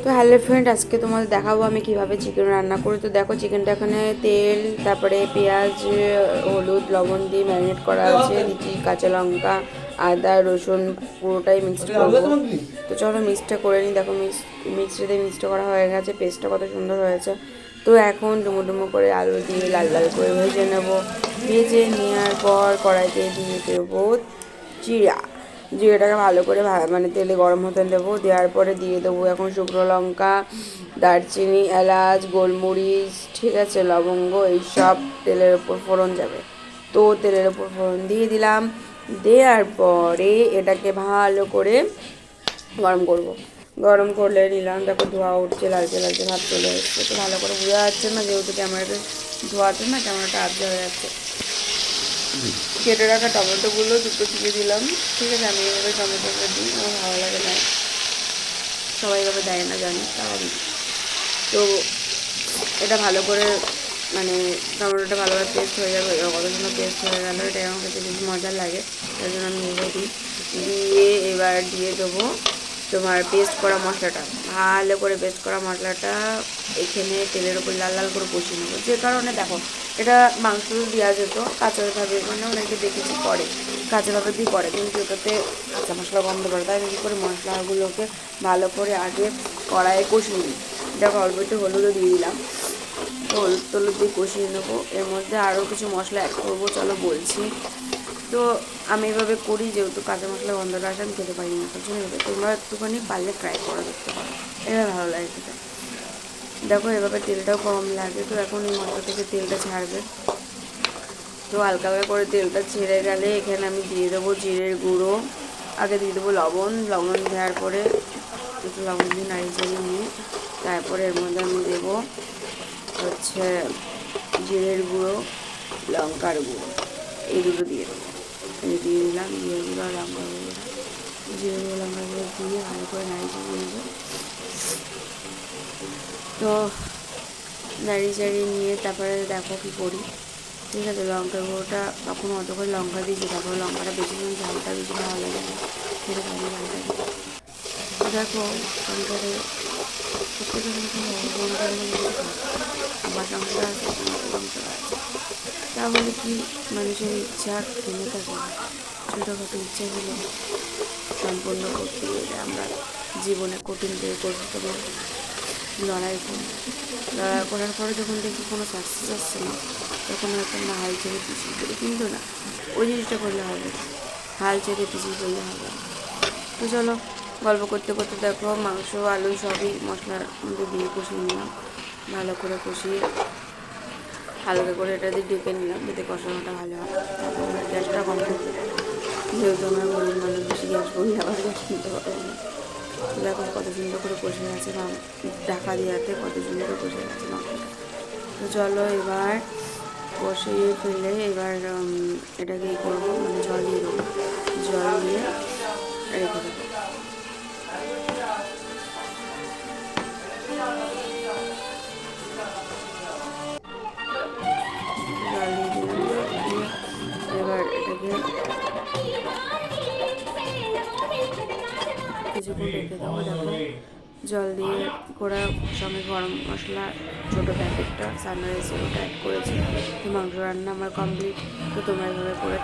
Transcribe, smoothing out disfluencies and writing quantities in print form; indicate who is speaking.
Speaker 1: তো hello friend, আজকে তোমাদের দেখাবো আমি কিভাবে চিকেন রান্না করি। তো দেখো, চিকেনটা এখানে তেল, তারপরে পেঁয়াজ, হলুদ, লবণ দিয়ে ম্যারিনেট করা আছে। দিচ্ছি কাঁচা লঙ্কা, আদা, রসুন, পুরোটাই মিক্সড করবো। তো চলো মিক্সটা করে নিই। দেখো মিক্সটা করা হয়ে গেছে, পেস্টটা কত সুন্দর হয়েছে। তো এখন ডুমো ডুমো করে আলু দিয়ে লাল লাল করে ভেজে নেবো। ভেজে নেওয়ার পর কড়াইতে দিয়ে দেবো জিরা। জিরাটাকে ভালো করে মানে তেলে গরম হতে দেবো। দেওয়ার পরে দিয়ে দেবো এখন শুকনো লঙ্কা, দারচিনি, এলাচ, গোলমরিচ, ঠিক আছে, লবঙ্গ, এইসব তেলের ওপর ফোড়ন যাবে। তো তেলের ওপর ফোড়ন দিয়ে দিলাম। দেওয়ার পরে এটাকে ভালো করে গরম করব। গরম করলে নিলাম, দেখো ধোঁয়া উঠছে, লালচে লালচে ভাব চলে এসছে। তো ভালো করে বোঝা যাচ্ছে না, যেহেতু ক্যামেরাটা ধোঁয়াতে না ক্যামেরাটা আবজা হয়ে যাচ্ছে। কেটে রাখা টমেটোগুলো দুটো দিয়ে দিলাম। ঠিক আছে, আমি এভাবে টমেটোটা দিই, আমার ভালো লাগে না, সবাই এভাবে দেয় না জানি, তাও আমি। তো এটা ভালো করে মানে টমেটোটা ভালোভাবে পেস্ট হয়ে যাবে। কত সুন্দর পেস্ট হয়ে গেলো, এটা আমার কাছে বেশি মজা লাগে, তাই জন্য আমি এভাবে দিই। দিয়ে এবার দিয়ে দেবো তোমার পেস্ট করা মশলাটা। ভালো করে পেস্ট করা মশলাটা এখানে তেলের ওপর লাল লাল করে কষিয়ে নেবো। যে কারণে দেখো, এটা মাংস দেওয়া যেত কাঁচাভাবে, মানে অনেকে দেখেছি করে কাঁচাভাবে দিয়ে করে, কিন্তু এটাতে কাঁচা মশলা গন্ধ করে। তাই আমি কী করে মশলাগুলোকে ভালো করে আগে কড়াইয়ে কষিয়ে নিই। দেখো অল্প একটু হলুদও দিয়ে দিলাম। হলুদ দিয়ে কষিয়ে নেবো। এর মধ্যে আরও কিছু মশলা অ্যাড করবো, চলো বলছি। তো আমি এভাবে করি, যেহেতু কাঁচা মশলা গন্ধটা আসে আমি খেতে পারি না, তার জন্য এভাবে তোমরা একটুখানি পারলে ট্রাই করে দেখতে পারো, এভাবে ভালো লাগে খেতে। দেখো এভাবে তেলটাও কম লাগে। তো এখন এই মশলা থেকে তেলটা ছাড়বে। তো হালকা করে তেলটা ছেড়ে গেলে এখানে আমি দিয়ে দেবো জিরের গুঁড়ো। আগে দিয়ে দেবো লবণ দেওয়ার পরে একটু লবণ দিয়ে নাড়িয়ে নিয়ে তারপরে এর মধ্যে আমি দেবো হচ্ছে জিরের গুঁড়ো, লঙ্কার গুঁড়ো, এই দুটো দিয়ে দেবো। আমি দিয়ে দিলাম জিরের গুঁড়ো আর লঙ্কার গুঁড়ো। জিরে গুঁড়ো লঙ্কার গুঁড়ো দিয়ে ভালো করে নাড়িয়ে নেবো। তো নাড়িয়ে নিয়ে তারপরে দেখো কী করি। ঠিক আছে, লঙ্কার গুঁড়োটা তখন অত করে লঙ্কা দিয়েছি, তারপরে লঙ্কাটা বেশি দিন ঝালটা বেশি ভালো লাগে না, খেতে পারি ঝালটা। তো দেখো সংসারে প্রত্যেকের আমার সংসার আছে, সংসার আছে, তাহলে কি মানুষের ইচ্ছা থেমে থাকে না? ছোটোখাটো ইচ্ছাগুলো সম্পূর্ণ করতে গেলে আমরা জীবনে কঠিন থেকে কঠিনতম লড়াই করার পরে যখন দেখি কোনো সাকসেস আসছে না, তখন হয়তো আমরা হাল ছেড়ে পিছিয়ে পড়ি। কিন্তু না, ওই জিনিসটা করলে হবে, হাল ছেড়ে পিছিয়ে পড়লে হবে। তো চলো গল্প করতে করতে দেখো মাংস আলু সবই মশলার মধ্যে দিয়ে কষিয়ে নিলাম। ভালো করে কষিয়ে হালকা করে এটা দিয়ে ডেকে নিলাম, যাতে কষানোটা ভালো হয়। তারপর গ্যাসটা কম থাকে, যেহেতু আমরা গরিব মানুষ, বেশি গ্যাস বললে আবার গ্যাস কিনতে পারবো না। দেখো কত সুন্দর করে কষে গেছে, ঢাকা দেওয়াতে কত সুন্দর করে কষে গেছে মাংসটা। তো চলো এবার কষিয়ে ফেলে এবার এটাকে ই করবো, মানে জল দিয়ে দেবো। জল দিয়ে রেখে দেবো। জল দিয়ে দিলাম, দিয়ে এবার এটাকে কিছুক্ষণ রেখে দেবো। দেখো জল দিয়ে করা সঙ্গে গরম মশলা ছোটো প্যাকেটটা সানরাইজের ওটা অ্যাড করেছি। তো মাংস রান্না আমার কমপ্লিট। তো তোমরা এভাবে করে